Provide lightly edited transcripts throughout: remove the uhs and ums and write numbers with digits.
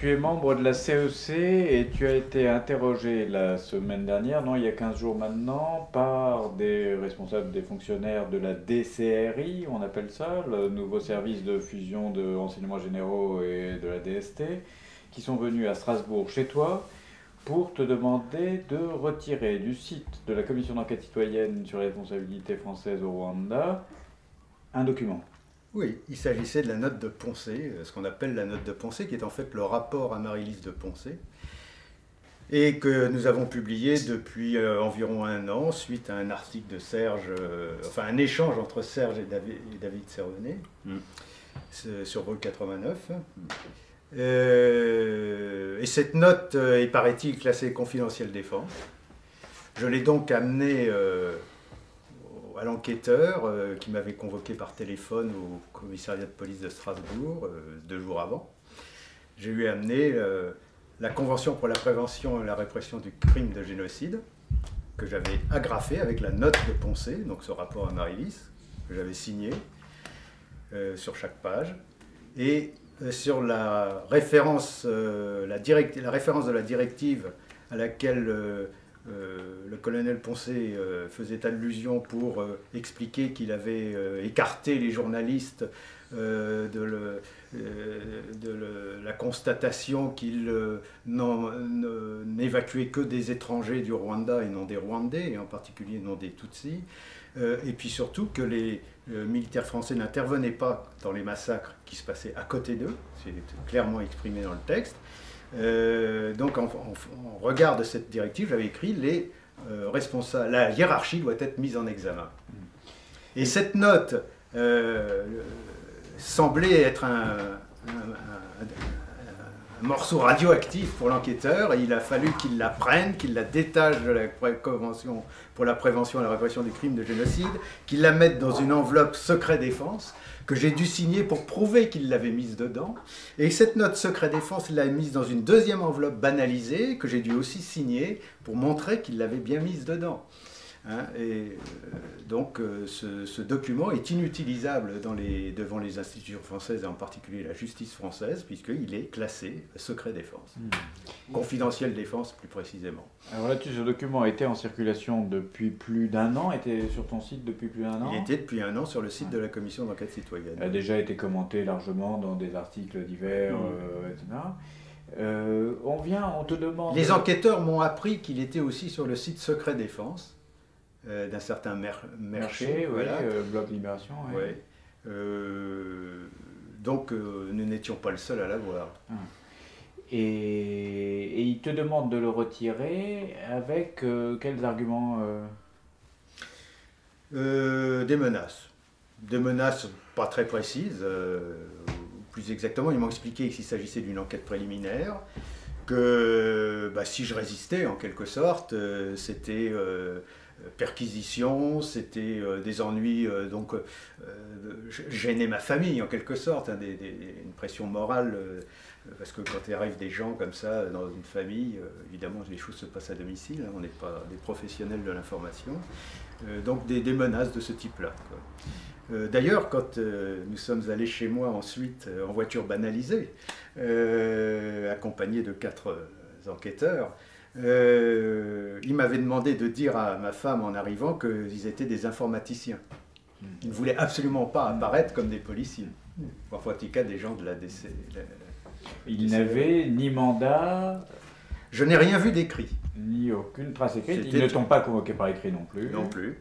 tu es membre de la CEC et tu as été interrogé la semaine dernière, non, il y a 15 jours maintenant, par des responsables, des fonctionnaires de la DCRI, on appelle ça, le nouveau service de fusion de renseignements généraux et de la DST, qui sont venus à Strasbourg chez toi pour te demander de retirer du site de la commission d'enquête citoyenne sur les responsabilités françaises au Rwanda un document. Oui, il s'agissait de la note de Poncet, ce qu'on appelle la note de Poncet, qui est en fait le rapport à Marie-Lise de Poncet, et que nous avons publié depuis environ un an, suite à un article de Serge, enfin un échange entre Serge et David Servenet, sur Rue 89. Et cette note est, paraît-il, classée confidentielle défense. Je l'ai donc amenée à l'enquêteur qui m'avait convoqué par téléphone au commissariat de police de Strasbourg 2 jours avant. Je lui ai amené la Convention pour la prévention et la répression du crime de génocide, que j'avais agrafée avec la note de Poncet, donc ce rapport à Marie-Lise, que j'avais signé sur chaque page, et sur la référence, la référence de la directive à laquelle le colonel Poncet faisait allusion pour expliquer qu'il avait écarté les journalistes de la constatation qu'il n'évacuait que des étrangers du Rwanda et non des Rwandais, et en particulier non des Tutsis, et puis surtout que les militaires français n'intervenaient pas dans les massacres qui se passaient à côté d'eux, c'est clairement exprimé dans le texte. Donc en regard de cette directive, j'avais écrit la hiérarchie doit être mise en examen. Et cette note semblait être un morceau radioactif pour l'enquêteur, et il a fallu qu'il la prenne, qu'il la détache de la Convention pour la prévention et la répression du crime de génocide, qu'il la mette dans une enveloppe secret défense, que j'ai dû signer pour prouver qu'il l'avait mise dedans. Et cette note secret défense, il l'a mise dans une deuxième enveloppe banalisée, que j'ai dû aussi signer pour montrer qu'il l'avait bien mise dedans. Donc ce document est inutilisable devant les institutions françaises, et en particulier la justice française, puisqu'il est classé secret défense. Confidentiel défense, plus précisément. Alors là-dessus, ce document était en circulation depuis plus d'1 an, était sur ton site depuis plus d'1 an. Il était depuis 1 an sur le site de la commission d'enquête citoyenne. Il a déjà été commenté largement dans des articles divers, etc. On te demande... Les enquêteurs m'ont appris qu'il était aussi sur le site secret défense, d'un certain Mercher, voilà. Bloc Libération. Ouais. Donc nous n'étions pas le seul à l'avoir. Et ils te demandent de le retirer avec quels arguments Des menaces. Des menaces pas très précises. Plus exactement, ils m'ont expliqué qu'il s'agissait d'une enquête préliminaire, que si je résistais en quelque sorte, c'était perquisition, c'était des ennuis, gêner ma famille en quelque sorte, une pression morale, parce que quand il arrive des gens comme ça dans une famille, évidemment les choses se passent à domicile, on n'est pas des professionnels de l'information, donc des menaces de ce type-là. D'ailleurs, quand nous sommes allés chez moi ensuite en voiture banalisée, accompagné de 4 enquêteurs, il m'avait demandé de dire à ma femme en arrivant qu'ils étaient des informaticiens. Ils ne voulaient absolument pas apparaître comme des policiers. Enfin, en tout cas, des gens de la DC. Ils n'avaient ni mandat... Je n'ai rien vu d'écrit. Ni aucune trace écrite. Ils ne t'ont pas convoqué par écrit non plus. Non plus.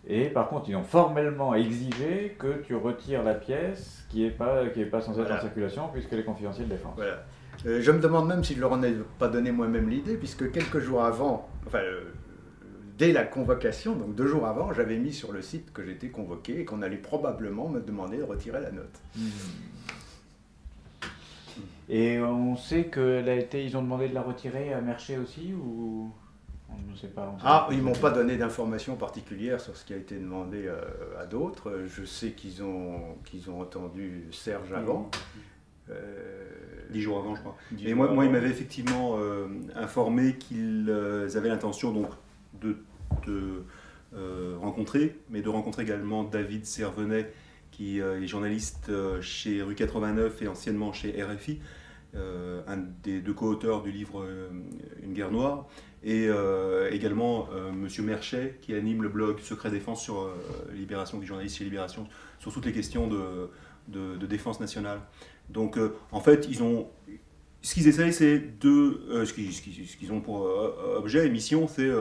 Et par contre, ils ont formellement exigé que tu retires la pièce qui n'est pas censée être en circulation puisqu'elle est confidentielle de défense. Voilà. Je me demande même si je leur en ai pas donné moi-même l'idée, puisque quelques jours avant, dès la convocation, donc 2 jours avant, j'avais mis sur le site que j'étais convoqué et qu'on allait probablement me demander de retirer la note. Et on sait qu'ils ont demandé de la retirer à Mercher aussi, ou on ne sait pas. Ils m'ont pas donné d'informations particulières sur ce qui a été demandé à d'autres. Je sais qu'ils ont entendu Serge avant. 10 jours avant, je crois. Et moi, il m'avait effectivement informé qu'ils avaient l'intention donc de te rencontrer, mais de rencontrer également David Servenet, qui est journaliste chez Rue 89 et anciennement chez RFI, un des deux co-auteurs du livre Une guerre noire, et également Monsieur Merchet, qui anime le blog Secret Défense sur Libération, qui est journaliste chez Libération, sur toutes les questions de défense nationale. Donc en fait, ce qu'ils essayent, c'est ce qu'ils ont pour objet et mission, c'est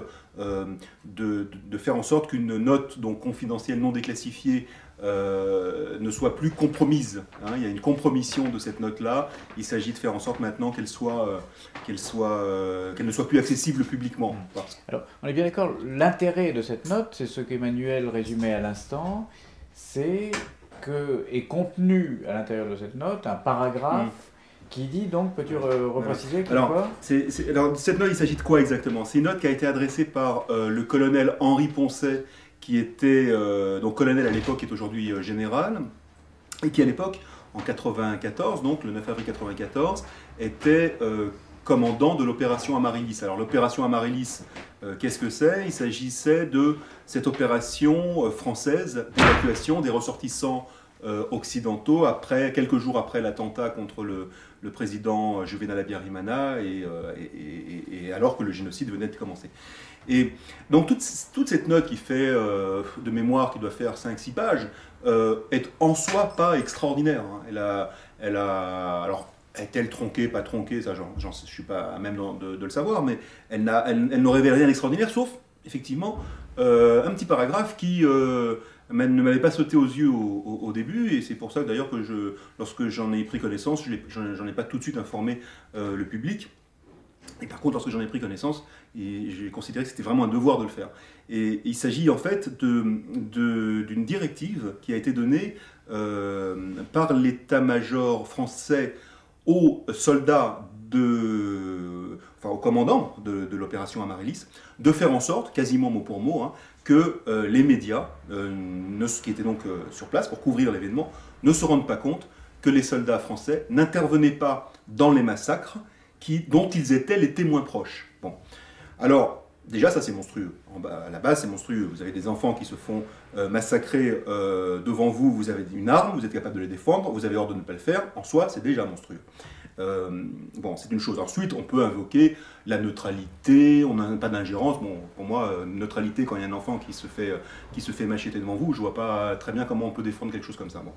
de faire en sorte qu'une note donc confidentielle non déclassifiée ne soit plus compromise. Hein. Il y a une compromission de cette note-là. Il s'agit de faire en sorte maintenant qu'elle ne soit plus accessible publiquement. Alors, on est bien d'accord, l'intérêt de cette note, c'est ce qu'Emmanuel résumait à l'instant, c'est que est contenu à l'intérieur de cette note un paragraphe qui dit donc, peux-tu repréciser alors, cette note, il s'agit de quoi exactement? C'est une note qui a été adressée par le colonel Henri Poncet, qui était donc colonel à l'époque, qui est aujourd'hui général, et qui à l'époque, en 94, donc le 9 avril 94, était commandant de l'opération Amaryllis. Alors l'opération Amaryllis, qu'est-ce que c'est? Il s'agissait de cette opération française d'évacuation des ressortissants occidentaux quelques jours après l'attentat contre le président Juvenal Habyarimana et alors que le génocide venait de commencer. Et donc toute cette note qui fait de mémoire, qui doit faire 5-6 pages, est en soi pas extraordinaire. Hein. Alors, est-elle tronquée, pas tronquée, ça je ne suis pas à même de le savoir, mais elle ne révèle rien d'extraordinaire, sauf effectivement un petit paragraphe qui ne m'avait pas sauté aux yeux au début, et c'est pour ça d'ailleurs que lorsque j'en ai pris connaissance, j'en ai pas tout de suite informé le public. Et par contre, lorsque j'en ai pris connaissance, j'ai considéré que c'était vraiment un devoir de le faire. Et il s'agit en fait d'une directive qui a été donnée par l'état-major français aux soldats au commandant de l'opération Amaryllis, de faire en sorte, quasiment mot pour mot, que les médias, qui étaient donc sur place pour couvrir l'événement, ne se rendent pas compte que les soldats français n'intervenaient pas dans les massacres dont ils étaient les témoins proches. Bon. Alors, déjà, ça c'est monstrueux. À la base, c'est monstrueux. Vous avez des enfants qui se font massacrer devant vous, vous avez une arme, vous êtes capable de les défendre, vous avez ordre de ne pas le faire. En soi, c'est déjà monstrueux. Bon, c'est une chose. Ensuite, on peut invoquer la neutralité, on n'a pas d'ingérence. Bon, pour moi, neutralité, quand il y a un enfant qui se fait macheter devant vous, je ne vois pas très bien comment on peut défendre quelque chose comme ça. Bon.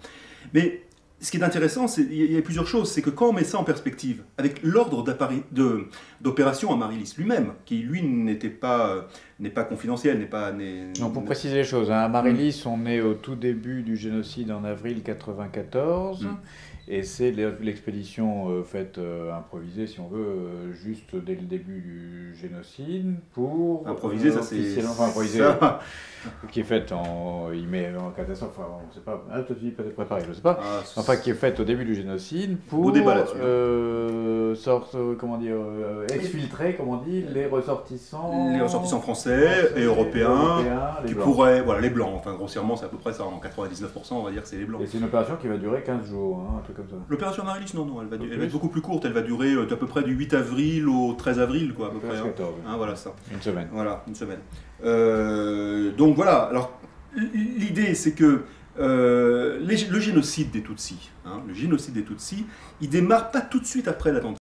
Mais ce qui est intéressant, il y a plusieurs choses. C'est que quand on met ça en perspective, avec l'ordre d'opération Amaryllis lui-même, qui lui n'est pas confidentiel, Non, pour préciser les choses, Amaryllis, on est au tout début du génocide en avril 94. Et c'est l'expédition faite improvisée, si on veut, juste dès le début du génocide pour... Improvisée, ça c'est... improvisée, qui est faite il met en catastrophe, enfin on ne sait pas, peut-être préparé, je ne sais pas, enfin qui est faite au début du génocide pour exfiltrer, comme on dit, les ressortissants... Les ressortissants français et européens qui pourraient... Voilà, les blancs, enfin grossièrement c'est à peu près ça, en 99% on va dire que c'est les blancs. Et c'est une opération qui va durer 15 jours, un truc comme ça. L'opération Amaryllis, non, elle va être beaucoup plus courte, elle va durer à peu près du 8 avril au 13 avril, quoi, à peu près. 14, voilà ça. Une semaine. Voilà, une semaine. Donc voilà, alors l'idée c'est que le génocide des Tutsis, il démarre pas tout de suite après l'attentat.